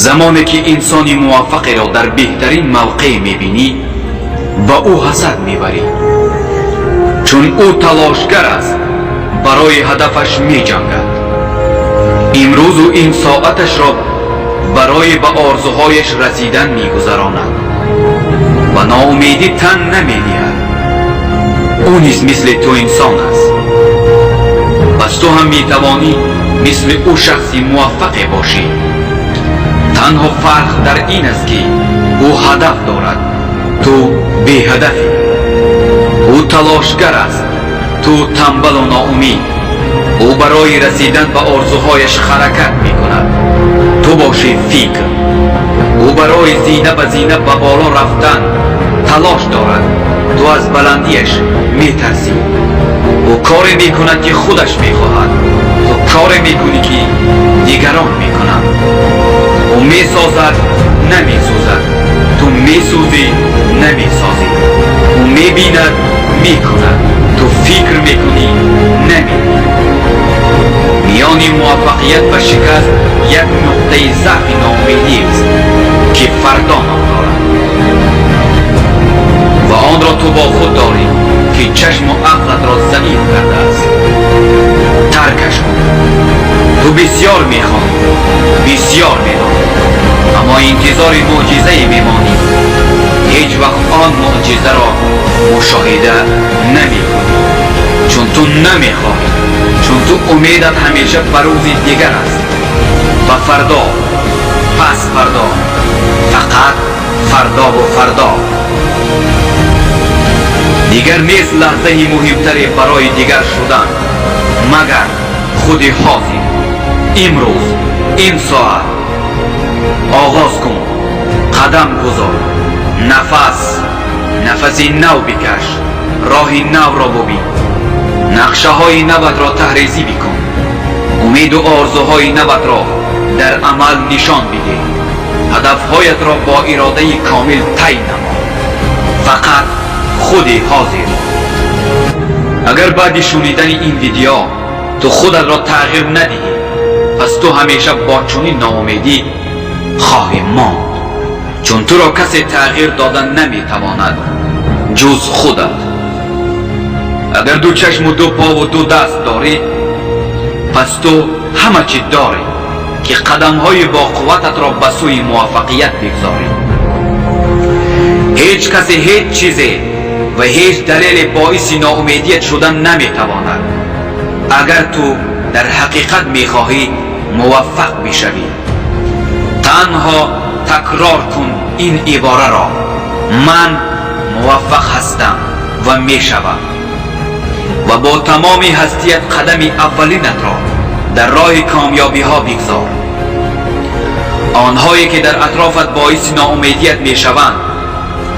زمانی که انسانی موفقی را در بهترین موقع میبینی با او حسد میبری، چون او تلاشگر است، برای هدفش میجنگد. امروز او این ساعتش را برای به آرزوهایش رسیدن میگذراند و ناامیدی تن نمیدهد. او نیز مثل تو انسان است، پس تو هم میتوانی مثل او شخصی موفق باشی. تنها فرق در این است که او هدف دارد، تو بی هدفی. او تلاشگر است، تو تنبل و ناامید. او برای رسیدن به آرزوهایش حرکت میکند، تو باشی فکر. او برای زینه به زینه به بالا رفتن تلاش دارد، تو از بلندیش میترسی. او کاری میکند که خودش میخواهد، تو کاری میکنی که دیگران میکنند. او میسازد نمیسوزد، تو میسوزی نمیسازی. او میبیند میکند، تو فکر میکنی نمیبینی. میان موفقیت و شکست یک نقطه ضعف ناامیدی است که فردا نام دارد و آن را تو با خود داری که چشم و عقلت را ضعیف کرده است. ترکش کن. تو بسیار میخوانی، بسیار میدانی، اما انتظار معجزه میمانی. هیچ وقت آن معجزه را مشاهده نمیکنی، چون تو نمیخواهی، چون تو امیدت همیشه بر روزی دیگر است. و فردا، پس فردا، فقط فردا و فردا. دیگر نیست لحظه مهمتری برای دیگر شدن مگر خود حاضر. امروز، این ساعت آغاز کن، قدم گذار، نفسی نو بکش، راهی نو را ببین، نقشه های نوت را تحریزی بکن، امید و آرزوهای نوت را در عمل نشان بده، هدفهایت را با اراده کامل طی نما. فقط خود حاضر. اگر بعد شنیدن این ویدیو تو خودت را تغییر ندهی، پس تو همیشه با چنین ناامیدی خواهی ماند، چون تو را کسی تغییر دادن نمیتواند جز خودت. اگر دو چشم و دو پا و دو دست داری، پس تو همه چی داری که قدم های با قوتت را به سوی موفقیت بگذاری. هیچ کسی هیچ چیزی و هیچ دلیل باعث ناامیدیت شدن نمیتواند. اگر تو در حقیقت میخواهی موفق بشوی، تنها تکرار کن این عباره را: من موفق هستم و میشوم. و با تمام هستیت قدم اولینت را در راه کامیابی ها بگذار. آنهایی که در اطرافت باعث ناامیدیت میشوند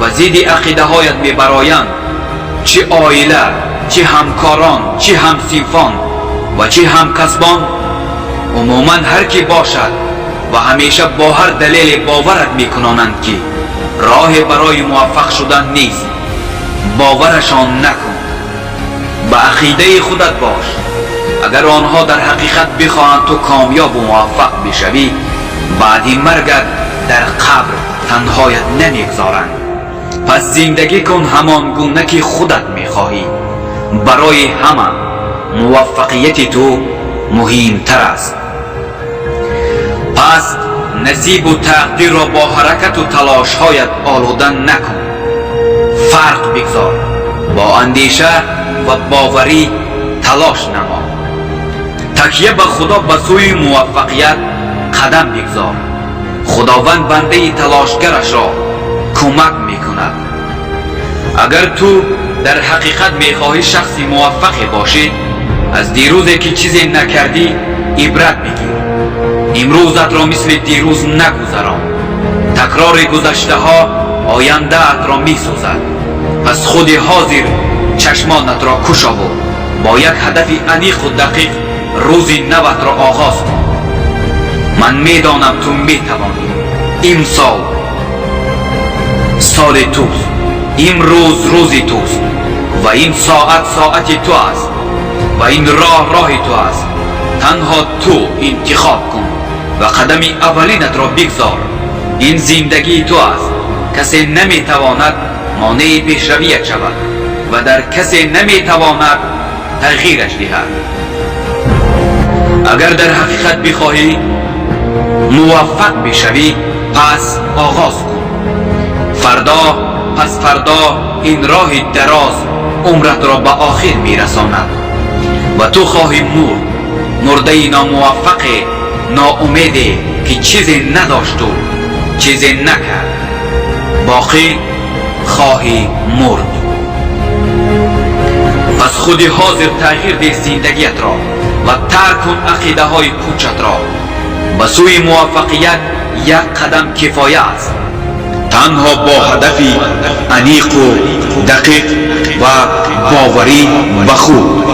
و ضد عقیده هایت میبرایند، چه عائله، چه همکاران، چه همصنفان و چه همکسبان، عموما هر کی باشد و همیشه با هر دلیل باورت میکنانند که راه برای موفق شدن نیست، باورشان نکن. به عقیده خودت باش. اگر آنها در حقیقت بخواهند تو کامیاب و موفق بشوی، بعد مرگت در قبر تنهایت نمیگذارند. پس زندگی کن همان گونه که خودت میخواهی. برای همه موفقیت تو مهمتر است. پس نصیب و تقدیر را با حرکت و تلاشهایت آلوده نکن. فرق بگذار. با اندیشه و باوری تلاش نما. تکیه به خدا به سوی موفقیت قدم بگذار. خداوند بنده تلاشگرش را کمک میکند. اگر تو در حقیقت میخواهی شخصی موفق باشی، از دیروزی که چیزی نکردی عبرت بگیر. امروزت را مثل دیروز نگذران. تکرار گذشته ها آینده ات را میسوزد. پس خود حاضر چشمانت را کشا و با یک هدف عمیق و دقیق روز نوت را آغاز کن. من میدانم تو میتوانی. امسال سال توست، امروز روزی توست و این ساعت ساعت تو است و این راه راه تو است. تنها تو انتخاب کن و قدم اولینت را بگذار. این زندگی تو است. کسی نمیتواند مانع پیشرویت شود و در کسی نمیتواند تغییرش دهد. اگر در حقیقت بخواهی موفق بشوی، پس آغاز کن. فردا پس فردا این راه دراز عمرت را به آخر میرساند و تو خواهی مرده ناموفق، ناامیده که چیزی نداشت و چیزی نکرد، باقی خواهی مرد. پس خودی حاضر تغییر ده زندگیت را و ترک کن عقیده های پوچت را. به سوی موفقیت یک قدم کفایه است. تنها با هدفی عمیق و دقیق و باوری و خوب